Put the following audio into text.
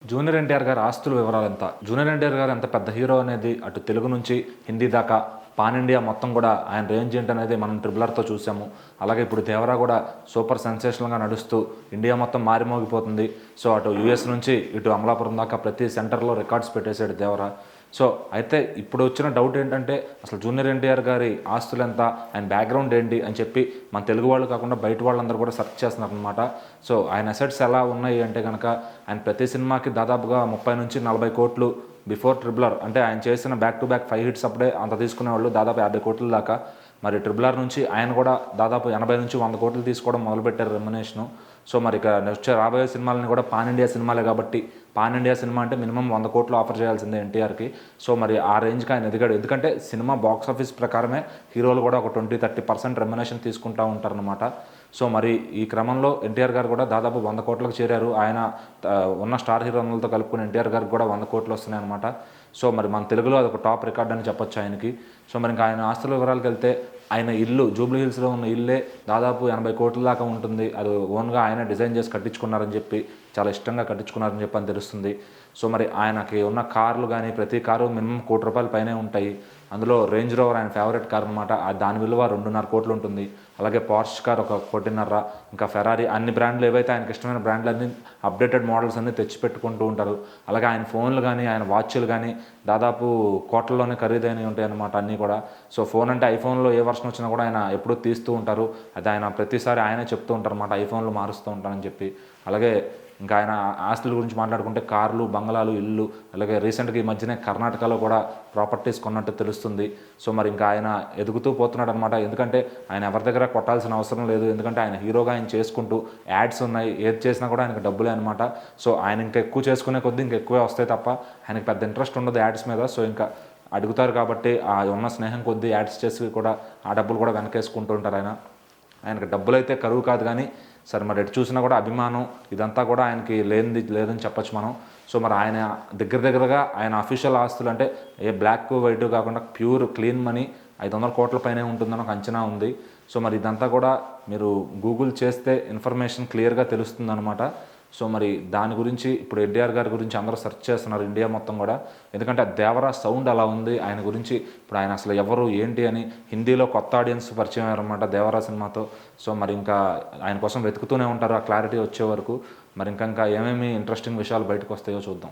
Junior NTR గారి ఆస్తుల వివరాలు ఎంత? జూనియర్ ఎన్టీఆర్ గారు ఎంత పెద్ద హీరో అనేది అటు తెలుగు నుంచి హిందీ దాకా పాన్ ఇండియా మొత్తం కూడా ఆయన రేంజ్ ఏంటనేది మనం ట్రిబులర్తో చూసాము. అలాగే ఇప్పుడు దేవరా కూడా సూపర్ సెన్సేషనల్గా నడుస్తూ ఇండియా మొత్తం మారిమోగిపోతుంది. సో అటు యూఎస్ నుంచి ఇటు అమలాపురం దాకా ప్రతి సెంటర్లో రికార్డ్స్ పెట్టేశాడు దేవరా. సో అయితే ఇప్పుడు వచ్చిన డౌట్ ఏంటంటే అసలు జూనియర్ ఎన్టీఆర్ గారి ఆస్తులు ఎంత, ఆయన బ్యాక్గ్రౌండ్ ఏంటి అని చెప్పి మన తెలుగు వాళ్ళు కాకుండా బయట వాళ్ళందరూ కూడా సెర్చ్ చేస్తున్నారు అనమాట. సో ఆయన అసెట్స్ ఎలా ఉన్నాయి అంటే కనుక ఆయన ప్రతి సినిమాకి దాదాపుగా 30 నుంచి 40 కోట్లు బిఫోర్ ట్రిబులర్, అంటే ఆయన చేసిన బ్యాక్ టు బ్యాక్ 5 హిట్స్ అప్పుడే అంత తీసుకునేవాళ్ళు, దాదాపు 50 కోట్ల దాకా. మరి ట్రిబులర్ నుంచి ఆయన కూడా దాదాపు 80 నుంచి 100 కోట్లు తీసుకోవడం మొదలుపెట్టారు రెమ్యునేషను. సో మరి ఇక వచ్చే రాబోయే సినిమాలని కూడా పాన్ ఇండియా సినిమాలే కాబట్టి పాన్ ఇండియా సినిమా అంటే మినిమం 100 కోట్లు ఆఫర్ చేయాల్సిందే ఎన్టీఆర్కి. సో మరి ఆ రేంజ్కి ఆయన ఎదిగాడు. ఎందుకంటే సినిమా బాక్స్ ఆఫీస్ ప్రకారమే హీరోలు కూడా ఒక 20-30% రెమ్యునేషన్ తీసుకుంటూ ఉంటారనమాట. సో మరి ఈ క్రమంలో ఎన్టీఆర్ గారు కూడా దాదాపు 100 కోట్లకు చేరారు. ఆయన ఉన్న స్టార్ హీరోలతో కలుపుకుని ఎన్టీఆర్ గారికి కూడా 100 కోట్లు వస్తున్నాయి అనమాట. సో మరి మన తెలుగులో అది ఒక టాప్ రికార్డ్ అని చెప్పొచ్చు ఆయనకి. సో మరి ఇంకా ఆయన ఆస్తుల వివరాలకు వెళ్తే ఆయన ఇల్లు జూబ్లీ హిల్స్లో ఉన్న ఇల్లే దాదాపు 80 కోట్ల దాకా ఉంటుంది. అది ఓన్గా ఆయన డిజైన్ చేసి కట్టించుకున్నారని చెప్పి, చాలా ఇష్టంగా కట్టించుకున్నారని చెప్పి అని తెలుస్తుంది. సో మరి ఆయనకి ఉన్న కార్లు కానీ ప్రతి కారు మినిమం ₹1 కోటి పైనే ఉంటాయి. అందులో రేంజ్ రోవర్ ఆయన ఫేవరెట్ కార్ అనమాట. దాని విలువ 2.5 కోట్లు ఉంటుంది. అలాగే పార్ష్ కార్ 1.5 కోటి, ఇంకా ఫెరారీ, అన్ని బ్రాండ్లు ఏవైతే ఆయనకి ఇష్టమైన బ్రాండ్లు అన్ని అప్డేటెడ్ మోడల్స్ అన్ని తెచ్చిపెట్టుకుంటూ ఉంటారు. అలాగే ఆయన ఫోన్లు కానీ ఆయన వాచ్లు కానీ దాదాపు కోట్లలోనే ఖరీదైనవి ఉంటాయి అన్నమాట అన్నీ కూడా. సో ఫోన్ అంటే ఐఫోన్లో ఏ వర్షన్ వచ్చినా కూడా ఆయన ఎప్పుడూ తీస్తూ ఉంటారు. అది ఆయన ప్రతిసారి ఆయనే చెప్తూ ఉంటారు అన్నమాట, ఐఫోన్లు మారుస్తూ ఉంటారని చెప్పి. అలాగే ఇంకా ఆయన ఆస్తుల గురించి మాట్లాడుకుంటే కార్లు, బంగళాలు, ఇల్లు, అలాగే రీసెంట్గా ఈ మధ్యనే కర్ణాటకలో కూడా ప్రాపర్టీస్ కొన్నట్టు తెలుస్తుంది. సో మరి ఇంకా ఆయన ఎదుగుతూ పోతున్నాడు అనమాట. ఎందుకంటే ఆయన ఎవరి దగ్గర కొట్టాల్సిన అవసరం లేదు. ఎందుకంటే ఆయన హీరోగా ఆయన చేసుకుంటూ యాడ్స్ ఉన్నాయి, ఏది చేసినా కూడా ఆయనకు డబ్బులే అనమాట. సో ఆయన ఇంకా ఎక్కువ చేసుకునే కొద్దీ ఇంకా ఎక్కువే వస్తాయి తప్ప ఆయనకి పెద్ద ఇంట్రెస్ట్ ఉండదు యాడ్స్ మీద. సో ఇంకా అడుగుతారు కాబట్టి ఆ ఉన్న స్నేహం కొద్దీ యాడ్స్ చేసి కూడా ఆ డబ్బులు కూడా వెనకేసుకుంటూ ఉంటారు ఆయనకు డబ్బులు అయితే కరువు కాదు. కానీ సరే మరి ఎటు చూసినా కూడా అభిమానం ఇదంతా కూడా ఆయనకి లేదని చెప్పచ్చు మనం. సో మరి ఆయన దగ్గరగా ఆయన అఫీషియల్ ఆస్తులు అంటే ఏ బ్లాక్ వైట్ కాకుండా ప్యూర్ క్లీన్ మనీ 500 కోట్ల పైనే ఉంటుందని ఒక అంచనా ఉంది. సో మరి ఇదంతా కూడా మీరు గూగుల్ చేస్తే ఇన్ఫర్మేషన్ క్లియర్గా తెలుస్తుంది అనమాట. సో మరి దాని గురించి ఇప్పుడు ఎన్టీఆర్ గారి గురించి అందరూ సెర్చ్ చేస్తున్నారు ఇండియా మొత్తం కూడా. ఎందుకంటే దేవరా సౌండ్ అలా ఉంది ఆయన గురించి. ఇప్పుడు ఆయన అసలు ఎవరు ఏంటి అని హిందీలో కొత్త ఆడియన్స్ పరిచయం అయ్యారన్నమాట దేవరా సినిమాతో. సో మరి ఇంకా ఆయన కోసం వెతుకుతూనే ఉంటారు ఆ క్లారిటీ వచ్చే వరకు. మరి ఇంకా ఏమేమి ఇంట్రెస్టింగ్ విషయాలు బయటకు వస్తాయో చూద్దాం.